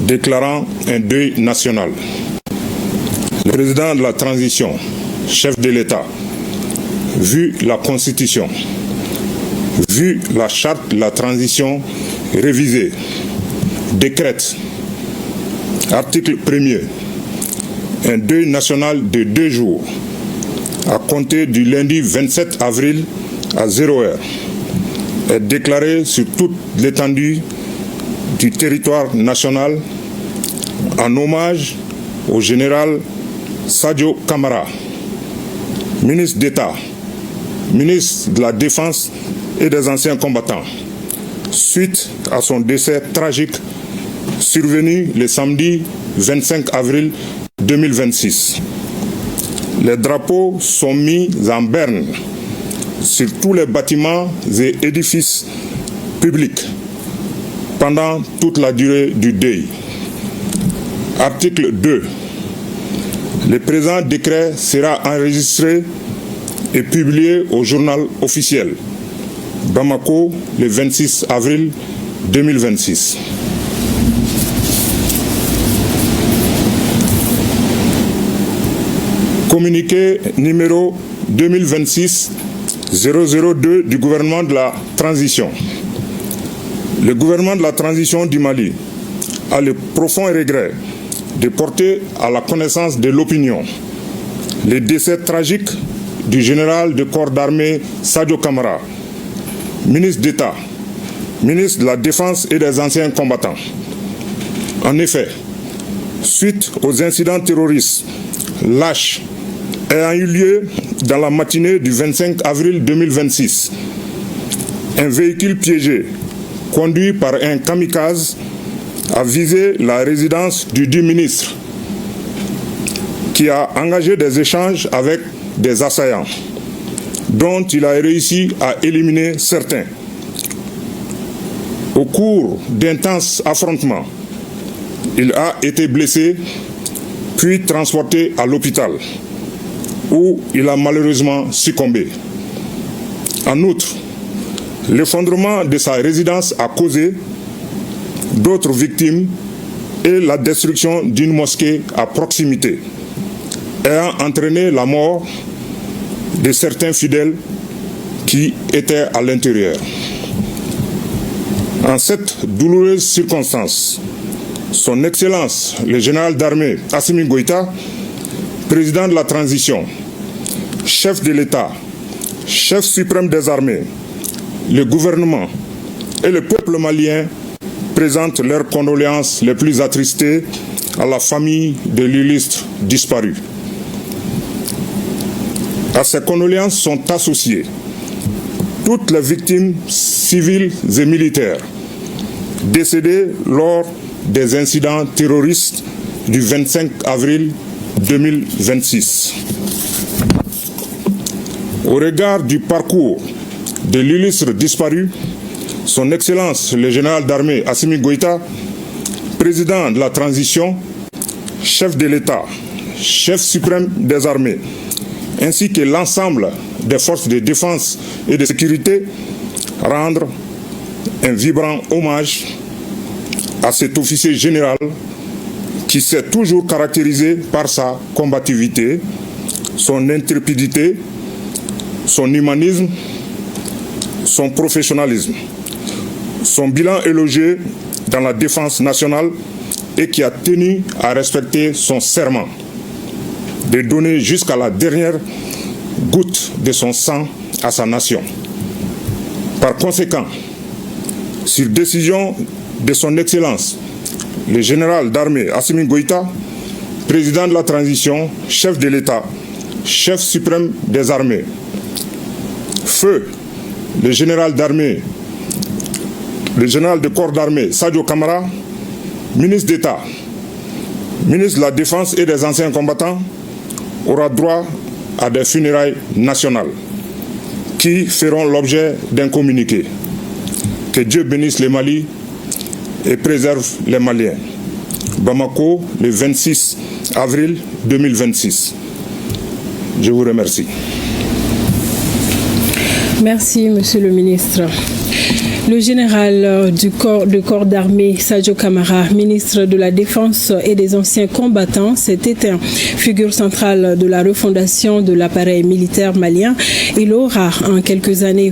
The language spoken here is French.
déclarant un deuil national. Le président de la transition, chef de l'État, vu la Constitution, vu la charte de la transition révisée, décrète, article 1er, un deuil national de 2 jours à compter du lundi 27 avril à 0h est déclaré sur toute l'étendue du territoire national en hommage au général Sadio Camara, ministre d'État, ministre de la Défense et des anciens combattants, suite à son décès tragique survenu le samedi 25 avril 2026. Les drapeaux sont mis en berne sur tous les bâtiments et édifices publics pendant toute la durée du deuil. Article 2. Le présent décret sera enregistré et publié au journal officiel. Bamako, le 26 avril 2026. Communiqué numéro 2026-002 du gouvernement de la transition. Le gouvernement de la transition du Mali a le profond regret de porter à la connaissance de l'opinion le décès tragique du général de corps d'armée Sadio Camara, ministre d'État, ministre de la Défense et des anciens combattants. En effet, suite aux incidents terroristes lâches ayant eu lieu dans la matinée du 25 avril 2026, un véhicule piégé conduit par un kamikaze a visé la résidence du dit ministre qui a engagé des échanges avec des assaillants dont il a réussi à éliminer certains. Au cours d'intenses affrontements, il a été blessé puis transporté à l'hôpital où il a malheureusement succombé. En outre, l'effondrement de sa résidence a causé d'autres victimes et la destruction d'une mosquée à proximité, ayant entraîné la mort de certains fidèles qui étaient à l'intérieur. En cette douloureuse circonstance, Son Excellence, le général d'armée Assimi Goïta, président de la transition, chef de l'État, chef suprême des armées, le gouvernement et le peuple malien présentent leurs condoléances les plus attristées à la famille de l'illustre disparu. À ces condoléances sont associées toutes les victimes civiles et militaires décédées lors des incidents terroristes du 25 avril 2026. Au regard du parcours de l'illustre disparu, Son Excellence le général d'armée Assimi Goïta, président de la transition, chef de l'État, chef suprême des armées, ainsi que l'ensemble des forces de défense et de sécurité, rendre un vibrant hommage à cet officier général qui s'est toujours caractérisé par sa combativité, son intrépidité, son humanisme, son professionnalisme, son bilan élogieux dans la défense nationale et qui a tenu à respecter son serment de donner jusqu'à la dernière goutte de son sang à sa nation. Par conséquent, sur décision de Son Excellence, le général d'armée Assimi Goïta, président de la transition, chef de l'État, chef suprême des armées, feu le général d'armée, le général de corps d'armée Sadio Camara, ministre d'État, ministre de la Défense et des anciens combattants, aura droit à des funérailles nationales qui feront l'objet d'un communiqué. Que Dieu bénisse le Mali et préserve les Maliens. Bamako, le 26 avril 2026. Je vous remercie. Merci, Monsieur le ministre. Le général du corps d'armée Sadio Camara, ministre de la Défense et des anciens combattants, s'est éteint. Figure centrale de la refondation de l'appareil militaire malien, il aura en quelques années